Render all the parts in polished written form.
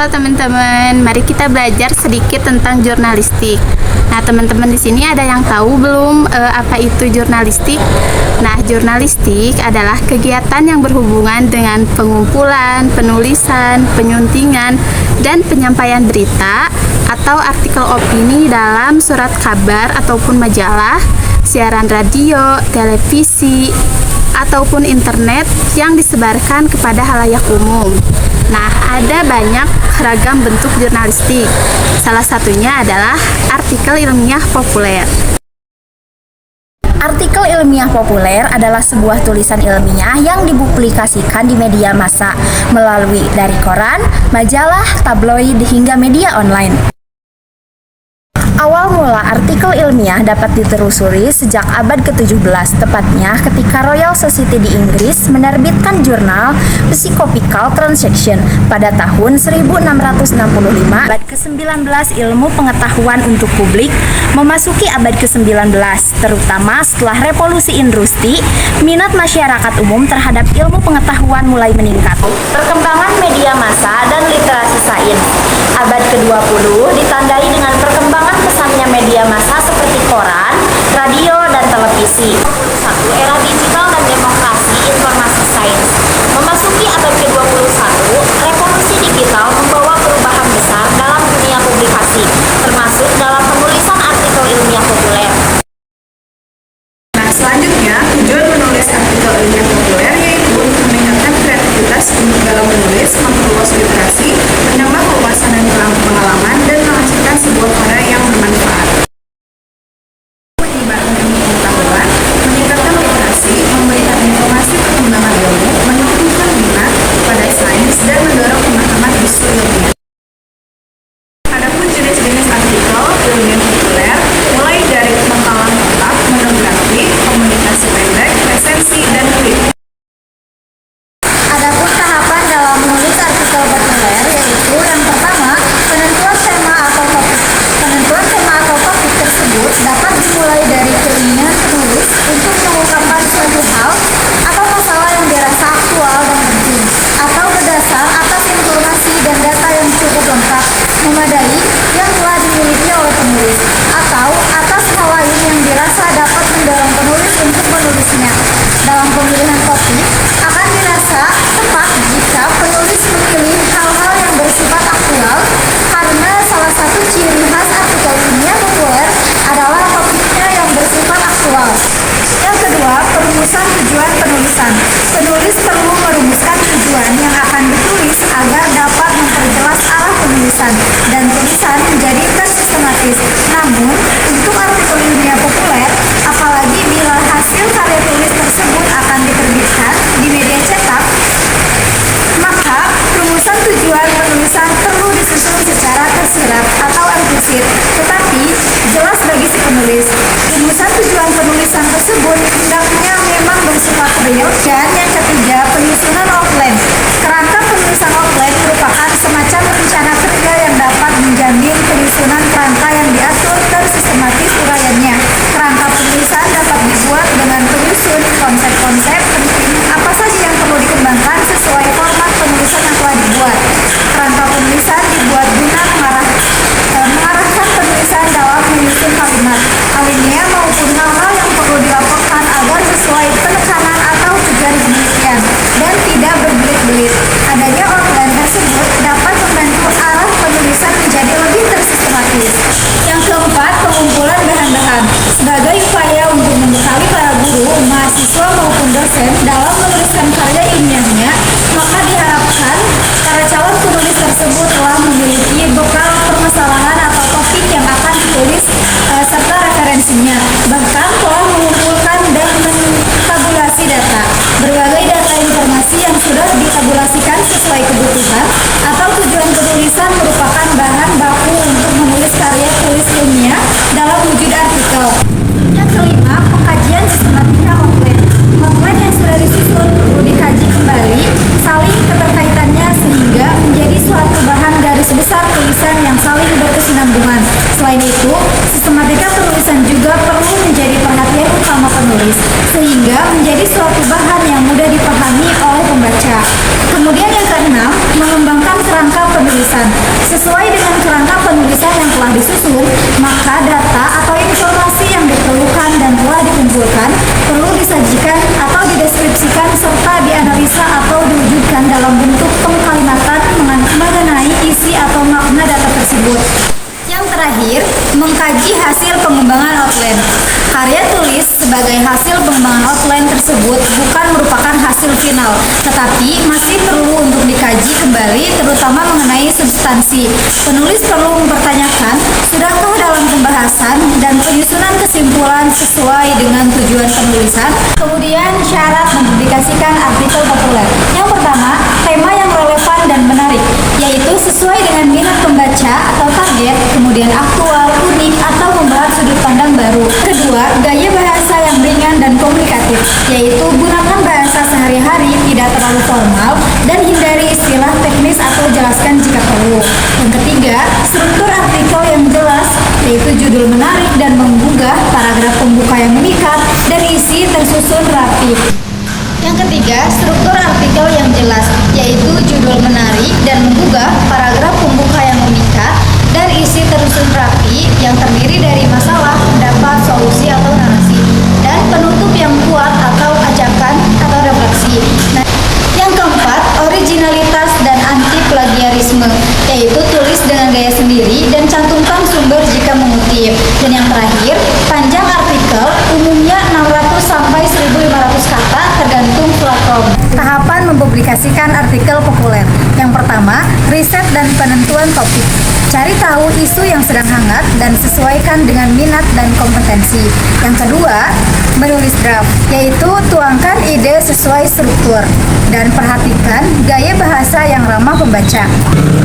Halo teman-teman, mari kita belajar sedikit tentang jurnalistik. Nah, teman-teman di sini ada yang tahu belum apa itu jurnalistik? Nah, jurnalistik adalah kegiatan yang berhubungan dengan pengumpulan, penulisan, penyuntingan, dan penyampaian berita atau artikel opini dalam surat kabar ataupun majalah, siaran radio, televisi, ataupun internet yang disebarkan kepada halayak umum. Nah, ada banyak ragam bentuk jurnalistik. Salah satunya adalah artikel ilmiah populer. Artikel ilmiah populer adalah sebuah tulisan ilmiah yang dipublikasikan di media massa melalui dari koran, majalah, tabloid, hingga media online. Awal mula artikel ilmiah dapat ditelusuri sejak abad ke-17, tepatnya ketika Royal Society di Inggris menerbitkan jurnal Psychophysical Transaction pada tahun 1665. Abad ke-19 ilmu pengetahuan untuk publik memasuki abad ke-19, terutama setelah revolusi industri, minat masyarakat umum terhadap ilmu pengetahuan mulai meningkat. Perkembangan media massa dan literasi sains. Abad ke-20 ditandai dengan perkembangan pesatnya media massa seperti koran, radio, dan televisi. Satu era digital dan demokrasi informasi sains. Memasuki abad ke-21, revolusi digital membawa perubahan besar dalam dunia publikasi, termasuk dalam penulisan artikel ilmiah populer. Nah, selanjutnya, tujuan menulis artikel ilmiah populer yaitu meningkatkan kreativitas dalam menulis, memperluas literasi, menambah wawasan dan pengalaman, dan menghasilkan sebuah karya yang bermanfaat. Menyebarkan ilmu pengetahuan, meningkatkan literasi, memberikan informasi perkembangan ilmu, menumbuhkan minat pada sains, dan mendorong pemahaman isu ilmiah. Adapun jenis-jenis artikel ilmiah populer mulai dari makalah lengkap, monografi, komunikasi pendek, resensi, dan tweet. Adapun tahapan dalam menulis artikel populer yaitu yang pertama, penentuan tema atau topik. Penentuan tema atau topik tersebut dapat dimulai dari keinginan penulis untuk mengungkapkan suatu hal atau masalah yang dirasa aktual dan penting, atau berdasar atas informasi dan data yang cukup lengkap, memadai yang telah dimiliki oleh penulis, atau atas hal lain yang dirasa dapat mendorong penulis untuk menulisnya. Dalam pemilihan topik, akan dirasa tepat jika penulis memilih hal-hal yang bersifat aktual, karena salah satu ciri khas artikel ilmiah populer adalah topiknya yang bersifat aktual. Yang kedua, perumusan tujuan penulisan. Penulis perlu merumuskan tujuan yang akan ditulis agar dapat memperjelas arah penulisan dan tulisan menjadi tersistematis. Namun, untuk artikel ilmiah populer, apalagi bila hasil karya tulis tersebut akan diterbitkan di media cetak, maka rumusan tujuan penulisan perlu disusun secara tersirat atau implisit, tetapi jelas bagi si penulis. Rumusan tujuan penulisan tersebut hendaknya memang bersifat real. Dan yang ketiga, penyusunan outline. Kerangka penulisan outline merupakan semacam rencana kerja yang dapat menjamin penyusunan kerangka yang diatur tersistematis uraiannya. Kerangka penulisan dapat dibuat dengan penyusun konsep-konsep penting apa saja yang perlu dikembangkan sesuai format penulisan yang telah dibuat. Kerangka penulisan dibuat guna mengarahkan penulisan dalam menyusun kalimat, alinea maupun hal-hal yang perlu dilaporkan agar sesuai penekanan atau tujuan penelitian dan tidak berbelit-belit. Adanya outline tersebut dapat membantu arah penulisan menjadi lebih tersistematis. Yang keempat, pengumpulan bahan-bahan. Sebagai upaya untuk membekali para guru, mahasiswa maupun dosen dalam menuliskan karya ilmiahnya, maka diharapkan para calon penulis tersebut telah memiliki bekal permasalahan atau topik yang akan ditulis serta referensinya, bahkan telah mengumpulkan dan mentabulasi data. Berbagai data informasi yang sudah ditabulasikan sesuai kebutuhan atau tujuan penulisan merupakan bahan baku untuk menulis karya tulis ilmiah dalam wujud artikel. Yang kelima, pengkajian sistematika outline. Outline yang sudah disusun perlu dikaji kembali, saling keterkaitannya sehingga menjadi suatu bahan garis besar tulisan yang saling berkesinambungan. Selain itu, sistematika penulisan juga perlu menjadi perhatian utama penulis, sehingga menjadi suatu bahan yang mudah dipahami oleh pembaca. Kemudian yang keenam, mengembangkan kerangka penulisan. Karya tulis sebagai hasil pengembangan outline tersebut bukan merupakan hasil final, tetapi masih perlu untuk dikaji kembali, terutama mengenai substansi. Penulis perlu mempertanyakan, sudahkah dalam pembahasan dan penyusunan kesimpulan sesuai dengan tujuan penulisan? Kemudian syarat mempublikasikan artikel populer. Yang pertama, tema yang relevan dan menarik, yaitu sesuai dengan minat pembaca atau target, kemudian aktual, unik, atau membahas sudut pandang baru. Kedua, gaya bahasa yang ringan dan komunikatif, yaitu gunakan bahasa sehari-hari, tidak terlalu formal, dan hindari istilah teknis atau jelaskan jika perlu. Yang ketiga, struktur artikel yang jelas, yaitu judul menarik dan menggugah, paragraf pembuka yang memikat, dan isi tersusun rapi. Yang ketiga, struktur artikel yang jelas, yaitu judul menarik dan menggugah, paragraf pembuka yang memikat, dan isi tersusun rapi yang terdiri dari masalah, pendapat, solusi atau narasi, dan penutup yang kuat atau ajakan atau refleksi. Nah, yang keempat, originalitas dan anti plagiarisme, yaitu tulis dengan gaya sendiri dan cantumkan sumber jika mengutip. Dan yang terakhir, panjang artikel, umumnya 600 sampai 1500 kata tergantung platform. Tahapan mempublikasikan artikel populer. Yang pertama, riset dan penentuan topik. Cari tahu isu yang sedang hangat dan sesuaikan dengan minat dan kompetensi. Yang kedua, menulis draft, yaitu tuangkan ide sesuai struktur dan perhatikan gaya bahasa yang ramah pembaca.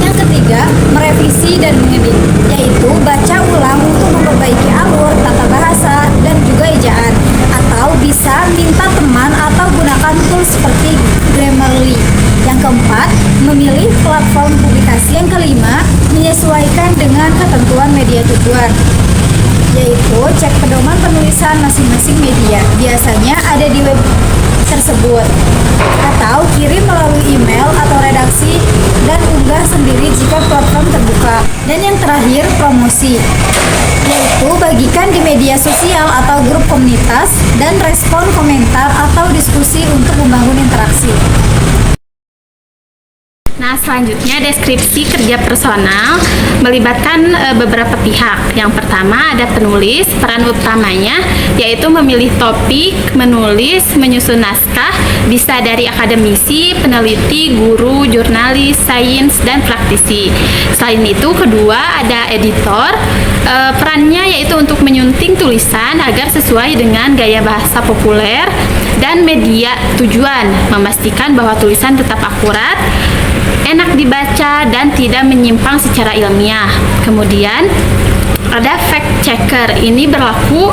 Yang ketiga, merevisi dan mengedit, yaitu baca ulang untuk memperbaiki alur, tata bahasa, dan juga ejaan. Atau bisa minta teman atau gunakan tools seperti Grammarly. Yang keempat, memilih platform publikasi. Yang kelima, menyesuaikan dengan ketentuan media tujuan, yaitu cek pedoman penulisan masing-masing media. Biasanya ada di web tersebut, atau kirim melalui email atau redaksi dan unggah sendiri jika platform terbuka. Dan yang terakhir, promosi, yaitu bagikan di media sosial atau grup komunitas dan respon komentar atau diskusi untuk membangun interaksi. Nah, selanjutnya deskripsi kerja personal melibatkan beberapa pihak. Yang pertama ada penulis, peran utamanya yaitu memilih topik, menulis, menyusun naskah, bisa dari akademisi, peneliti, guru, jurnalis, sains, dan praktisi. Selain itu, kedua ada editor, perannya yaitu untuk menyunting tulisan agar sesuai dengan gaya bahasa populer dan media tujuan, memastikan bahwa tulisan tetap akurat, enak dibaca, dan tidak menyimpang secara ilmiah. Kemudian ada fact checker, ini berlaku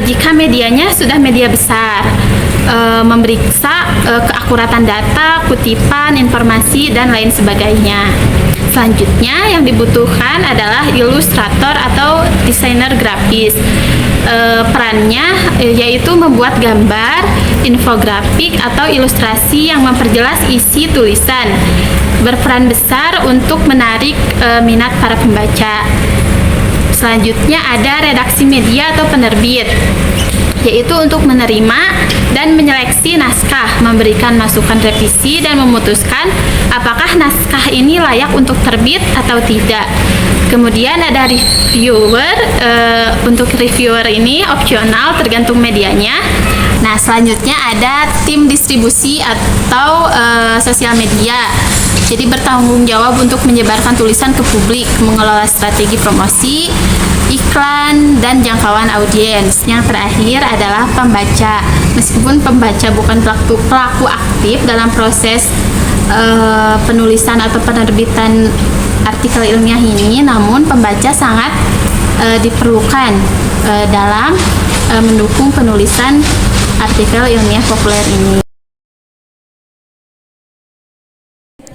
jika medianya sudah media besar, memeriksa keakuratan data, kutipan, informasi, dan lain sebagainya. Selanjutnya yang dibutuhkan adalah ilustrator atau desainer grafis. Perannya yaitu membuat gambar, infografik, atau ilustrasi yang memperjelas isi tulisan, berperan besar untuk menarik minat para pembaca. Selanjutnya ada redaksi media atau penerbit, yaitu untuk menerima dan menyeleksi naskah, memberikan masukan revisi, dan memutuskan apakah naskah ini layak untuk terbit atau tidak. Kemudian ada reviewer, untuk reviewer ini opsional tergantung medianya. Nah, selanjutnya ada tim distribusi atau sosial media. Jadi bertanggung jawab untuk menyebarkan tulisan ke publik, mengelola strategi promosi, iklan, dan jangkauan audiens. Yang terakhir adalah pembaca. Meskipun pembaca bukan pelaku aktif dalam proses penulisan atau penerbitan artikel ilmiah ini, namun pembaca sangat diperlukan dalam mendukung penulisan artikel ilmiah populer ini.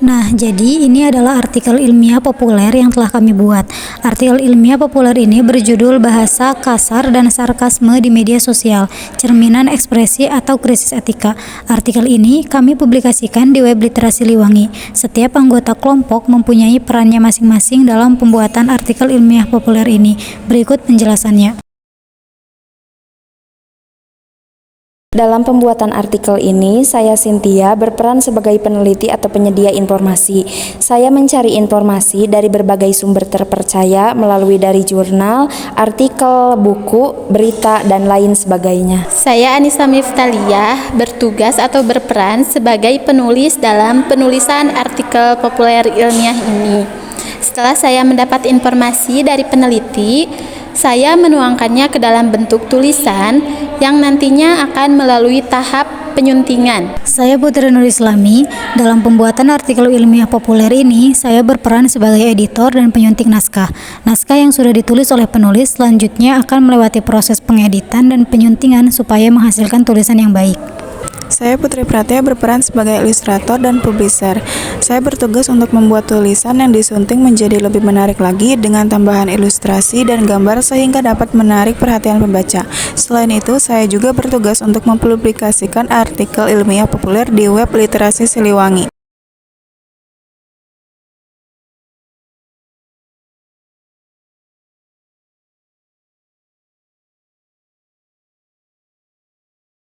Nah, jadi ini adalah artikel ilmiah populer yang telah kami buat. Artikel ilmiah populer ini berjudul Bahasa Kasar dan Sarkasme di Media Sosial, Cerminan Ekspresi atau Krisis Etika. Artikel ini kami publikasikan di web Literasi Liwangi. Setiap anggota kelompok mempunyai perannya masing-masing dalam pembuatan artikel ilmiah populer ini. Berikut penjelasannya. Dalam pembuatan artikel ini, saya Cynthia berperan sebagai peneliti atau penyedia informasi. Saya mencari informasi dari berbagai sumber terpercaya melalui dari jurnal, artikel, buku, berita, dan lain sebagainya. Saya Anissa Miftaliah bertugas atau berperan sebagai penulis dalam penulisan artikel populer ilmiah ini. Setelah saya mendapat informasi dari peneliti, saya menuangkannya ke dalam bentuk tulisan yang nantinya akan melalui tahap penyuntingan. Saya Putri Nur Islami. Dalam pembuatan artikel ilmiah populer ini, saya berperan sebagai editor dan penyunting naskah. Naskah yang sudah ditulis oleh penulis selanjutnya akan melewati proses pengeditan dan penyuntingan supaya menghasilkan tulisan yang baik. Saya Putri Pratia berperan sebagai ilustrator dan publisher. Saya bertugas untuk membuat tulisan yang disunting menjadi lebih menarik lagi dengan tambahan ilustrasi dan gambar sehingga dapat menarik perhatian pembaca. Selain itu, saya juga bertugas untuk mempublikasikan artikel ilmiah populer di web Literasi Siliwangi.